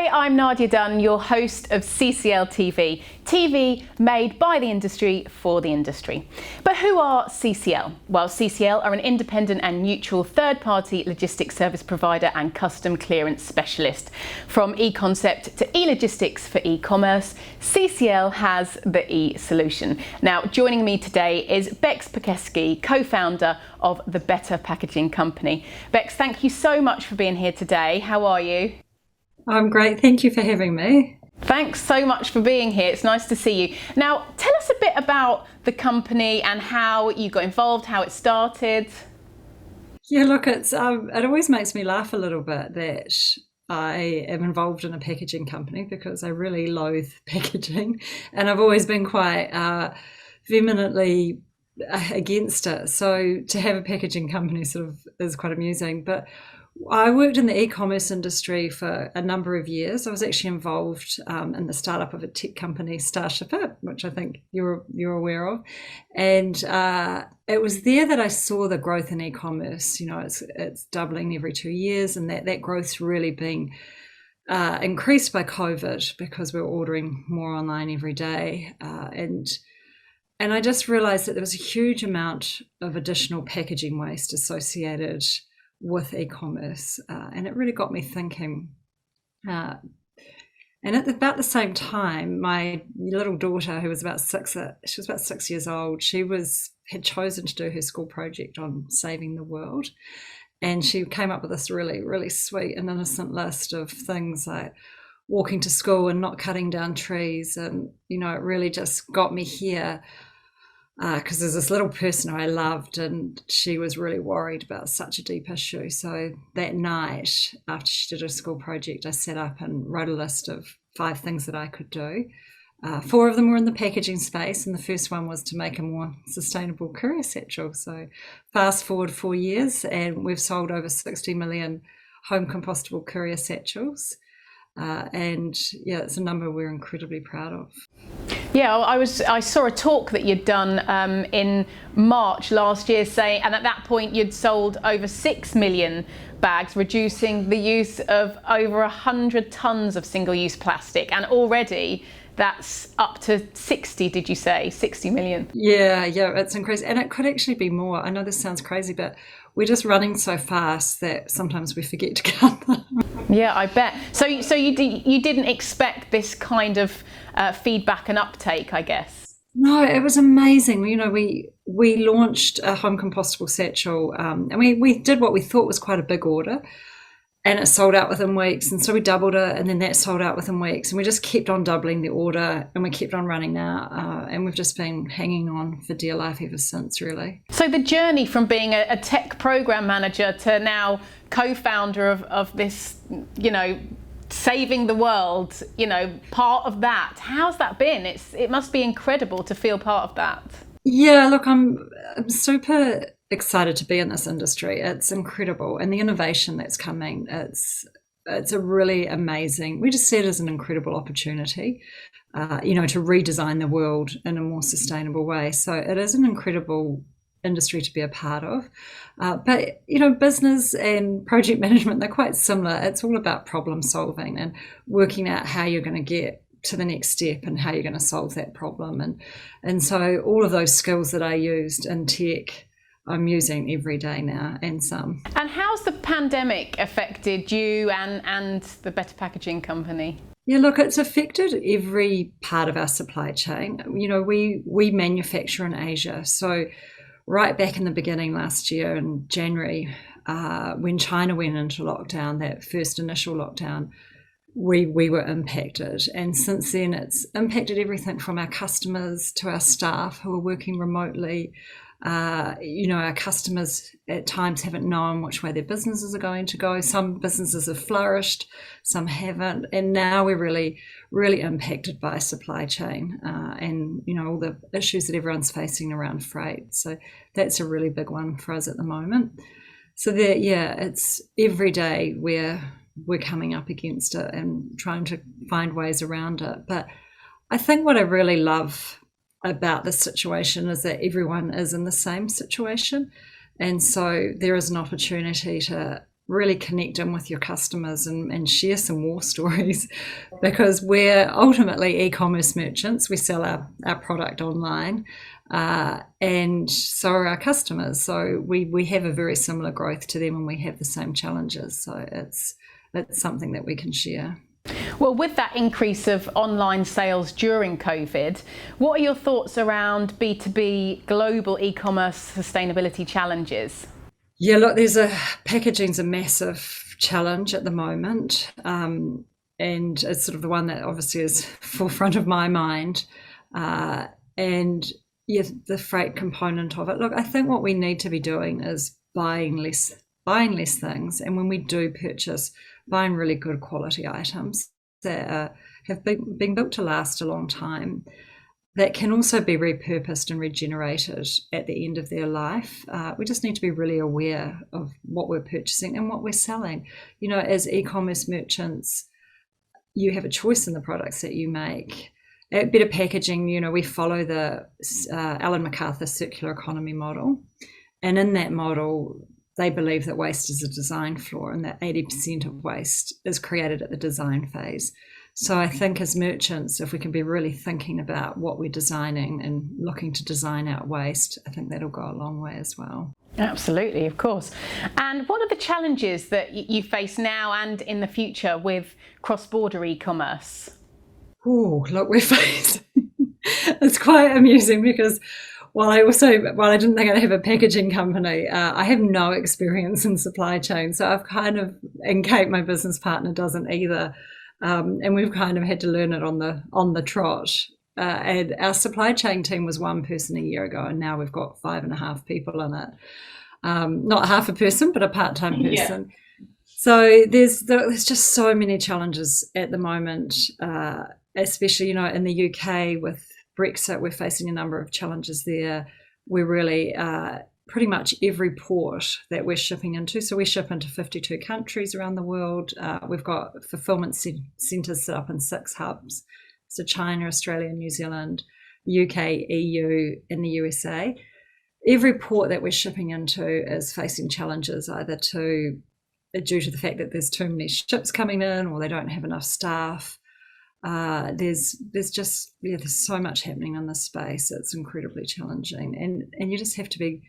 Hi, I'm Nadia Dunn, your host of CCL TV, TV made by the industry for the industry. But who are CCL? Well, CCL are an independent and neutral third-party logistics service provider and custom clearance specialist. From e-concept to e-logistics for e-commerce, CCL has the e-solution. Now, joining me today is Rebecca Percasky, co-founder of the Better Packaging Company. Bex, thank you so much for being here today. How are you? I'm great, thank you for having me. Thanks so much for being here. It's nice to see you. Now, tell us a bit about the company and how you got involved, how it started. Yeah, look, it always makes me laugh a little bit that I am involved in a packaging company because I really loathe packaging, and I've always been quite vehemently against it. So to have a packaging company sort of is quite amusing. But I worked in the e-commerce industry for a number of years. I was actually involved in the startup of a tech company, Starship It, which I think you're aware of. And it was there that I saw the growth in e-commerce. You know, it's doubling every 2 years, and that growth's really being increased by COVID because we're ordering more online every day. And I just realized that there was a huge amount of additional packaging waste associated with e-commerce, and it really got me thinking. And at about the same time, my little daughter, who was about 6 years old, had chosen to do her school project on saving the world, and she came up with this really, really sweet and innocent list of things like walking to school and not cutting down trees, and you know, it really just got me here. Because there's this little person who I loved, and she was really worried about such a deep issue. So that night, after she did her school project, I sat up and wrote a list of 5 things that I could do. 4 of them were in the packaging space, and the first one was to make a more sustainable courier satchel. So fast forward 4 years, and we've sold over 60 million home compostable courier satchels. And yeah, it's a number we're incredibly proud of. Yeah, I saw a talk that you'd done in March last year and at that point you'd sold over 6 million bags, reducing the use of over 100 tons of single-use plastic, and already that's up to 60, did you say? 60 million? Yeah, it's increasing, and it could actually be more. I know this sounds crazy, but we're just running so fast that sometimes we forget to count them. Yeah, I bet. So you didn't expect this kind of feedback and uptake, I guess? No, it was amazing. You know, we launched a home compostable satchel, and we did what we thought was quite a big order, and it sold out within weeks. And so we doubled it, and then that sold out within weeks. And we just kept on doubling the order, and we kept on running now. And we've just been hanging on for dear life ever since, really. So the journey from being a tech program manager to now co-founder of this, you know, saving the world, you know, part of that. How's that been? It must be incredible to feel part of that. Yeah, look, I'm super excited to be in this industry. It's incredible, and the innovation that's coming, it's a really amazing. We just see it as an incredible opportunity, you know, to redesign the world in a more sustainable way. So it is an incredible industry to be a part of. But you know, business and project management, they're quite similar. It's all about problem solving and working out how you're going to get to the next step and how you're going to solve that problem. And so all of those skills that I used in tech, I'm using every day now, and some. And how's the pandemic affected you and the Better Packaging Company? Yeah, look, it's affected every part of our supply chain. You know, we manufacture in Asia. So right back in the beginning last year in January, when China went into lockdown, that first initial lockdown, we were impacted. And since then, it's impacted everything from our customers to our staff who are working remotely. You know, our customers at times haven't known which way their businesses are going to go. Some businesses have flourished, some haven't. And now we're really, really impacted by supply chain and, you know, all the issues that everyone's facing around freight. So that's a really big one for us at the moment. So it's every day we're coming up against it and trying to find ways around it. But I think what I really love about this situation is that everyone is in the same situation, and so there is an opportunity to really connect in with your customers and share some war stories, because we're ultimately e-commerce merchants. We sell our product online, and so are our customers. So we have a very similar growth to them, and we have the same challenges. So it's something that we can share. Well, with that increase of online sales during COVID, what are your thoughts around B2B global e-commerce sustainability challenges? Yeah, look, packaging's a massive challenge at the moment, and it's sort of the one that obviously is forefront of my mind. And yeah, the freight component of it. Look, I think what we need to be doing is buying less things, and when we do purchase, buying really good quality items that have been built to last a long time, that can also be repurposed and regenerated at the end of their life. We just need to be really aware of what we're purchasing and what we're selling. You know, as e-commerce merchants, you have a choice in the products that you make. At Better Packaging, you know, we follow the Ellen MacArthur CircularEconomy model. And in that model, they believe that waste is a design flaw and that 80% of waste is created at the design phase. So I think as merchants, if we can be really thinking about what we're designing and looking to design out waste, I think that'll go a long way as well. Absolutely, of course. And what are the challenges that you face now and in the future with cross-border e-commerce? Oh, look, we're facing. It's quite amusing because while I didn't think I'd have a packaging company, I have no experience in supply chain. So I've and Kate, my business partner, doesn't either. And we've kind of had to learn it on the trot. And our supply chain team was one person a year ago, and now we've got 5.5 people in it. Not half a person, but a part-time person. Yeah. So there's just so many challenges at the moment, especially, you know, in the UK with Brexit, we're facing a number of challenges there. We're really pretty much every port that we're shipping into. So we ship into 52 countries around the world. We've got fulfillment centres set up in 6 hubs. So China, Australia, New Zealand, UK, EU, and the USA. Every port that we're shipping into is facing challenges either due to the fact that there's too many ships coming in or they don't have enough staff. There's so much happening in this space. It's incredibly challenging, and you just have to be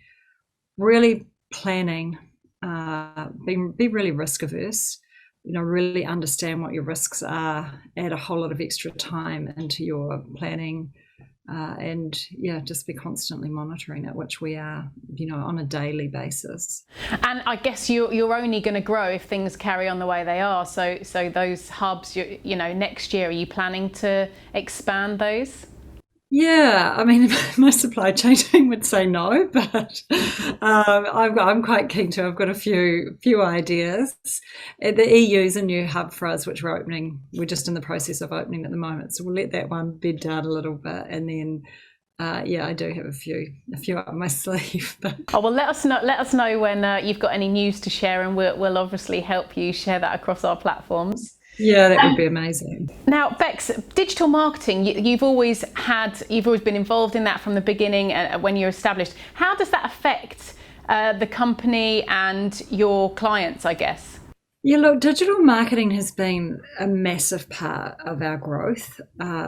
really planning, be really risk averse, you know, really understand what your risks are, add a whole lot of extra time into your planning, and yeah, just be constantly monitoring it, which we are, you know, on a daily basis. And I guess you're only going to grow if things carry on the way they are. So those hubs, you know, next year, are you planning to expand those? Yeah, I mean, my supply chain team would say no, but I'm quite keen to. I've got a few ideas. The EU's a new hub for us, which we're opening. We're just in the process of opening at the moment, so we'll let that one bed down a little bit, and then I do have a few up my sleeve. But oh well, let us know when you've got any news to share, and we'll obviously help you share that across our platforms. Yeah, that would be amazing. Now, Bex, digital marketing, you've always been involved in that from the beginning when you're established. How does that affect the company and your clients, I guess? Yeah, look, digital marketing has been a massive part of our growth.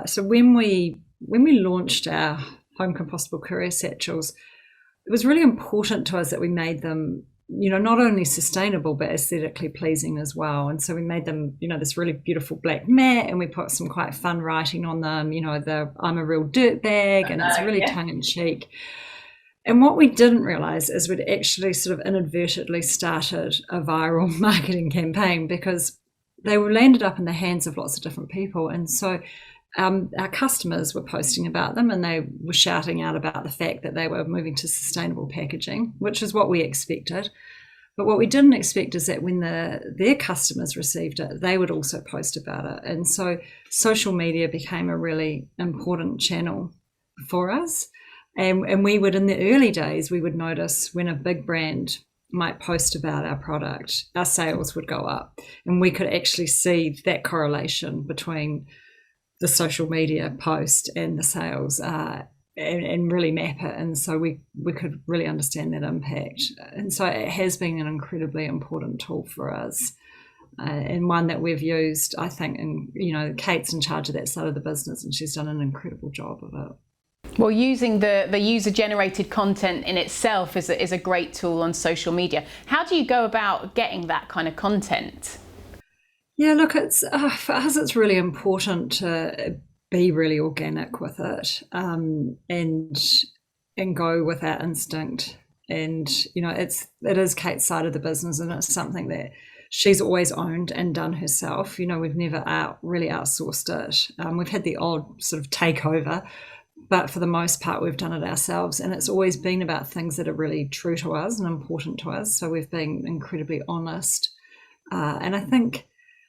So when we launched our home compostable courier satchels, it was really important to us that we made them, you know, not only sustainable but aesthetically pleasing as well. And so we made them, you know, this really beautiful black mat, and we put some quite fun writing on them, you know, I'm a real dirtbag, and it's really tongue-in-cheek. And what we didn't realise is we'd actually sort of inadvertently started a viral marketing campaign, because they were landed up in the hands of lots of different people. And so our customers were posting about them, and they were shouting out about the fact that they were moving to sustainable packaging, which is what we expected. But what we didn't expect is that when their customers received it, they would also post about it. And so social media became a really important channel for us. And we would, in the early days, we would notice when a big brand might post about our product, our sales would go up. And we could actually see that correlation between the social media post and the sales. and really map it, and so we could really understand that impact. And so it has been an incredibly important tool for us, and one that we've used, I think, and Kate's in charge of that side of the business, and she's done an incredible job of it. Well, using the user-generated content in itself is a great tool on social media. How do you go about getting that kind of content? Yeah, look, it's for us, it's really important to be really organic with it, and go with our instinct. And it is Kate's side of the business, and it's something that she's always owned and done herself. We've never really outsourced it. We've had the odd sort of takeover, but for the most part, we've done it ourselves. And it's always been about things that are really true to us and important to us. So we've been incredibly honest, and I think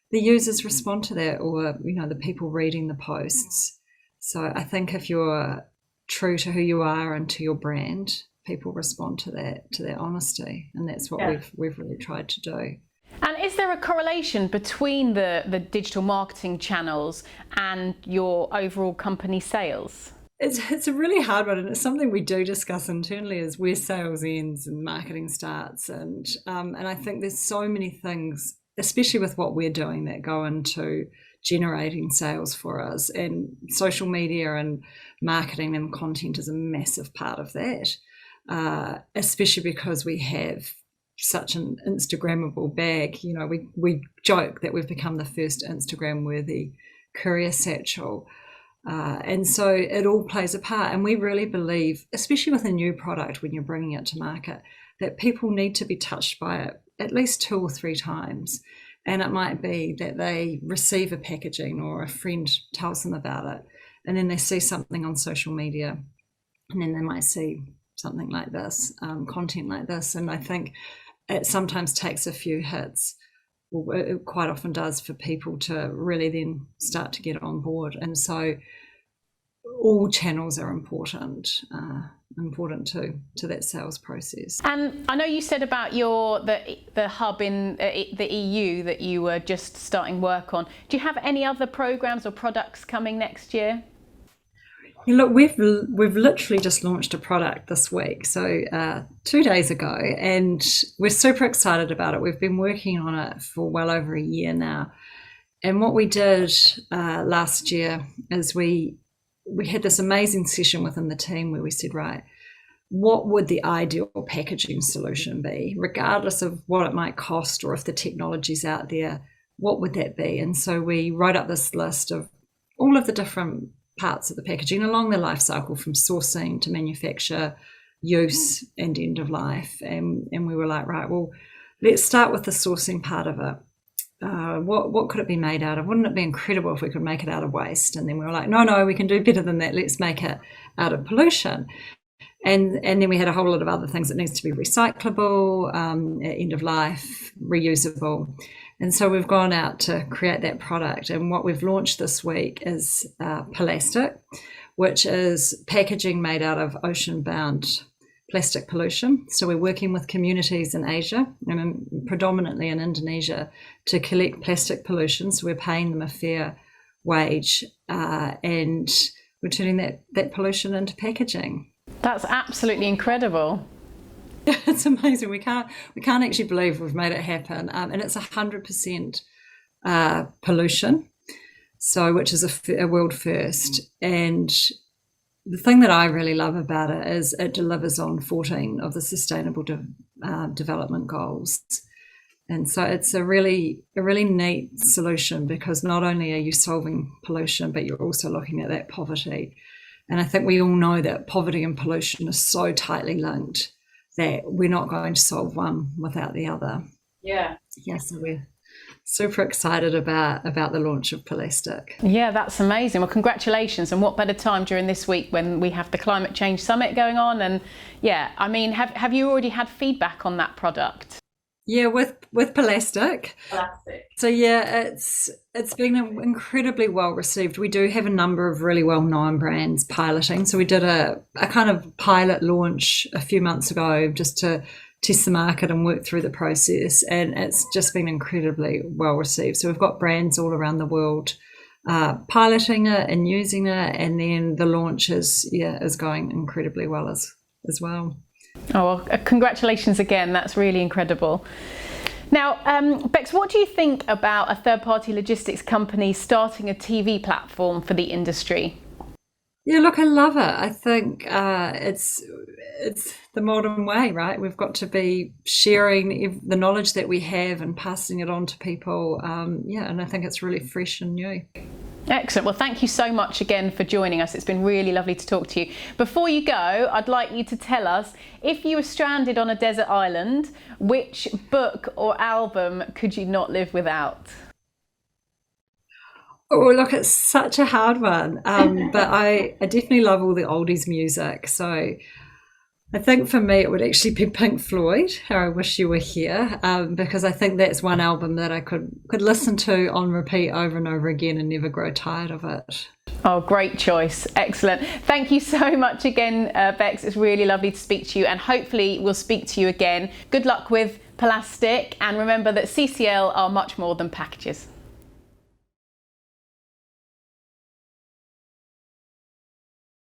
the users respond to that, or the people reading the posts. So I think if you're true to who you are and to your brand, people respond to that honesty, and that's what we've really tried to do. And is there a correlation between the digital marketing channels and your overall company sales? It's a really hard one, and it's something we do discuss internally, is where sales ends and marketing starts, and I think there's so many things, especially with what we're doing, that go into generating sales for us, and social media and marketing and content is a massive part of that, especially because we have such an Instagrammable bag. We joke that we've become the first Instagram worthy courier satchel, and so it all plays a part. And we really believe, especially with a new product, when you're bringing it to market, that people need to be touched by it at least 2 or 3 times. And it might be that they receive a packaging, or a friend tells them about it, and then they see something on social media, and then they might see something like this, content like this. And I think it sometimes takes a few hits, well, it quite often does, for people to really then start to get on board. And so all channels are important to that sales process. And I know you said about the hub in the EU that you were just starting work on. Do you have any other programs or products coming next year? Yeah, look, we've literally just launched a product this week, so 2 days ago, and we're super excited about it. We've been working on it for well over a year now. And what we did last year is we had this amazing session within the team where we said, right, what would the ideal packaging solution be, regardless of what it might cost, or if the technology's out there, what would that be? And so we wrote up this list of all of the different parts of the packaging along the life cycle, from sourcing to manufacture, use, and end of life. And we were like, right, well, let's start with the sourcing part of it. What could it be made out of? Wouldn't it be incredible if we could make it out of waste? And then we were like, no, we can do better than that. Let's make it out of pollution. And then we had a whole lot of other things. It needs to be recyclable, end of life, reusable. And so we've gone out to create that product. And what we've launched this week is POLLAST, which is packaging made out of ocean-bound plastic pollution. So we're working with communities in Asia, and predominantly in Indonesia, to collect plastic pollution. So we're paying them a fair wage, and we're turning that pollution into packaging. That's absolutely incredible. It's amazing. We can't actually believe we've made it happen, and it's 100% pollution, so which is a world first. And the thing that I really love about it is it delivers on 14 of the Sustainable Development Goals, and so it's a really neat solution, because not only are you solving pollution, but you're also looking at that poverty. And I think we all know that poverty and pollution are so tightly linked that we're not going to solve one without the other. Yeah. So we're super excited about the launch of POLLAST. Yeah, that's amazing. Well, congratulations. And what better time during this week when we have the Climate Change Summit going on? And yeah, I mean, have you already had feedback on that product? Yeah, with POLLAST. So yeah, it's been incredibly well received. We do have a number of really well-known brands piloting. So we did a kind of pilot launch a few months ago, just to test the market and work through the process, and it's just been incredibly well received. So we've got brands all around the world piloting it and using it, and then the launch is going incredibly well as well. Oh, well, congratulations again. That's really incredible. Now, Bex, what do you think about a third-party logistics company starting a TV platform for the industry? Yeah, look, I love it. I think it's the modern way, right? We've got to be sharing the knowledge that we have and passing it on to people. And I think it's really fresh and new. Excellent. Well, thank you so much again for joining us. It's been really lovely to talk to you. Before you go, I'd like you to tell us, if you were stranded on a desert island, which book or album could you not live without? Oh, look, it's such a hard one. But I definitely love all the oldies music. So I think for me it would actually be Pink Floyd, How I Wish You Were Here, because I think that's one album that I could listen to on repeat over and over again and never grow tired of it. Oh, great choice. Excellent. Thank you so much again, Bex. It's really lovely to speak to you, and hopefully we'll speak to you again. Good luck with POLLAST, and remember that CCL are much more than packages.